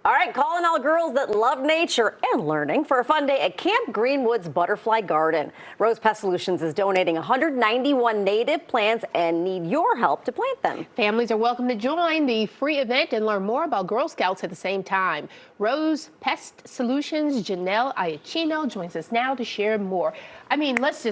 All right, calling all girls that love nature and learning for a fun day at Camp Greenwood's Butterfly Garden. Rose Pest Solutions is donating 191 native plants and need your help to plant them. Families are welcome to join the free event and learn more about Girl Scouts at the same time. Rose Pest Solutions' Janelle Iachino joins us now to share more. I mean, let's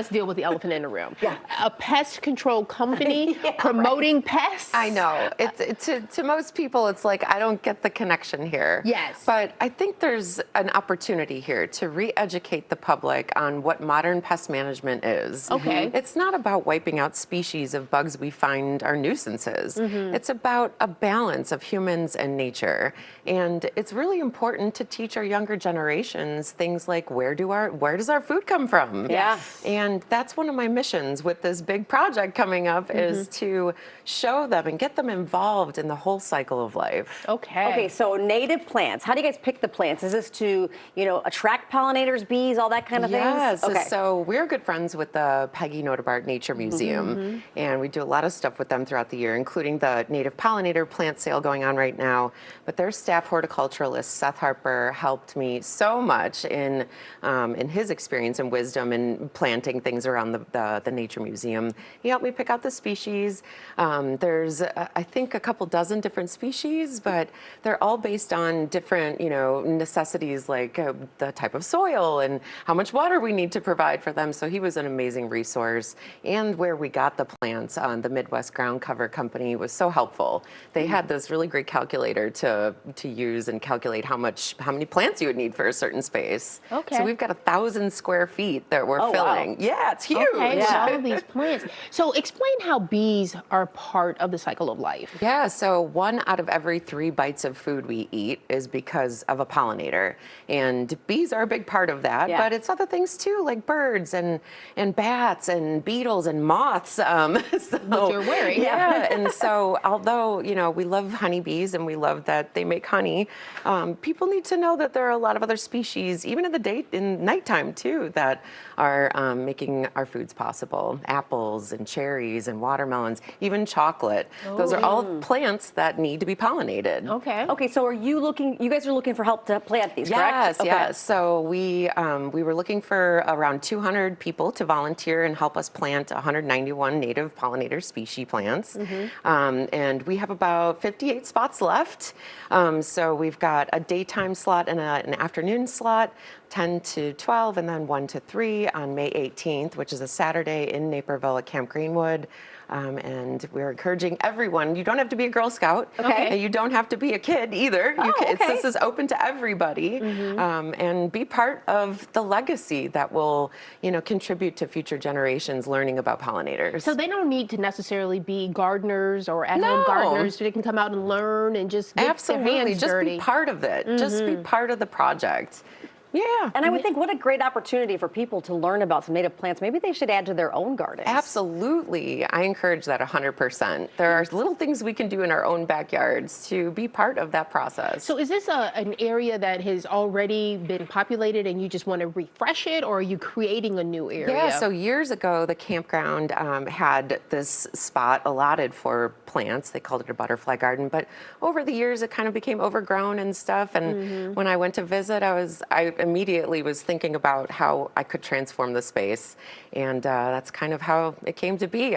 deal with the elephant in the room. Yeah. A pest control company promoting pests. I know. To most people, it's like, I don't get the connection here. Yes. But I think there's an opportunity here to re-educate the public on what modern pest management is. Okay. It's not about wiping out species of bugs we find are nuisances. It's about a balance of humans and nature. And it's really important to teach our younger generations things like where does our food come from? Yeah. And that's one of my missions with this big project coming up is to show them and get them involved in the whole cycle of life. Okay, so native plants. How do you guys pick the plants? Is this to, attract pollinators, bees, all that kind of Yes. things? Okay. So we're good friends with the Peggy Notebart Nature Museum, and we do a lot of stuff with them throughout the year, including the native pollinator plant sale going on right now. But their staff horticulturalist, Seth Harper, helped me so much in his experience and wisdom in planting things around the Nature Museum. He helped me pick out the species. There's, I think, a couple dozen different species, but they're all based on different, necessities like the type of soil and how much water we need to provide for them. So he was an amazing resource. And where we got the plants, the Midwest Ground Cover Company was so helpful. They had this really great calculator to use and calculate how many plants you would need for a certain space. Okay. So we've got 1,000 square feet that we're filling. Wow. Yeah, it's huge. Okay, with all of these plants. So explain how bees are part of the cycle of life. Yeah, so 1 out of every 3 bites of food we eat is because of a pollinator. And bees are a big part of that, but it's other things too, like birds and bats and beetles and moths. Which you're wearing. Yeah, and so although, we love honeybees and we love that they make honey, people need to know that there are a lot of other species, even in nighttime too, that are making our foods possible. Apples and cherries and watermelons, even chocolate. Those are all plants that need to be pollinated. Okay. Okay, so you guys are looking for help to plant these, correct? Yes, yes. So we were looking for around 200 people to volunteer and help us plant 191 native pollinator species plants. And we have about 58 spots left. So we've got a daytime slot and an afternoon slot, 10 to 12, and then 1 to 3 on May 18th, which is a Saturday in Naperville at Camp Greenwood. And we're encouraging everyone. You don't have to be a Girl Scout. Okay. And you don't have to be a kid either. This is open to everybody. And be part of the legacy that will, contribute to future generations learning about pollinators. So they don't need to necessarily be gardeners or at-home gardeners. So they can come out and learn and just get their hands dirty. Just be part of it. Just be part of the project. Yeah. And I would think what a great opportunity for people to learn about some native plants. Maybe they should add to their own gardens. Absolutely. I encourage that 100%. There are little things we can do in our own backyards to be part of that process. So is this an area that has already been populated and you just want to refresh it, or are you creating a new area? Yeah, so years ago, the campground had this spot allotted for plants. They called it a butterfly garden. But over the years, it kind of became overgrown and stuff. And when I went to visit, I immediately was thinking about how I could transform the space, and that's kind of how it came to be.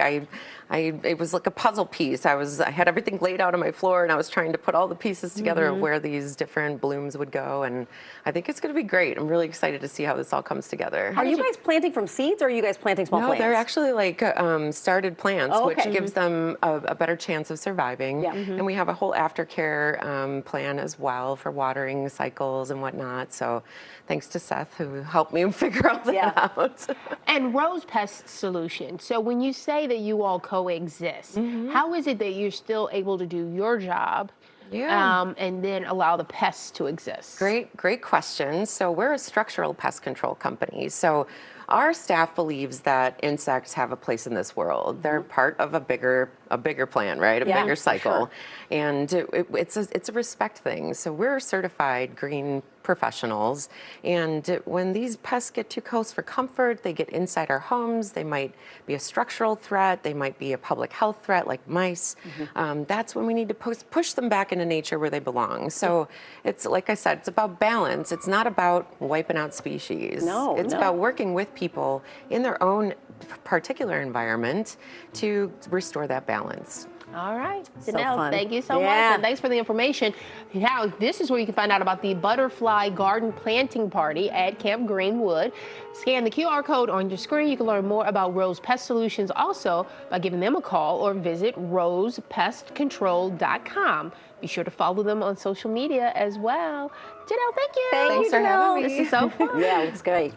It was like a puzzle piece. I had everything laid out on my floor, and I was trying to put all the pieces together of where these different blooms would go, and I think it's going to be great. I'm really excited to see how this all comes together. Are you guys planting from seeds, or are you guys planting small plants? No, they're actually like started plants, Oh, which okay. gives them a better chance of surviving. Yeah. And we have a whole aftercare plan as well for watering cycles and whatnot. So thanks to Seth, who helped me figure all that out. And Rose Pest Solutions. So when you say that you all coexist, how is it that you're still able to do your job and then allow the pests to exist? Great question. So we're a structural pest control company. So our staff believes that insects have a place in this world. They're part of a bigger plan, right? A Yeah, bigger for cycle. sure. And it's a respect thing. So we're certified green professionals, and when these pests get too close for comfort, they get inside our homes. They might be a structural threat. They might be a public health threat, like mice. That's when we need to push them back into nature where they belong. So it's, like I said, it's about balance. It's not about wiping out species. No, It's no. about working with people in their own particular environment to restore that balance. All right, So Janelle, fun. thank you so much, Yeah. and thanks for the information. Now, this is where you can find out about the Butterfly Garden Planting Party at Camp Greenwood. Scan the QR code on your screen. You can learn more about Rose Pest Solutions also by giving them a call or visit rosepestcontrol.com. Be sure to follow them on social media as well. Janelle, thank you. Thank you, Thanks for having Janelle. me. This is so fun. Yeah, it's great.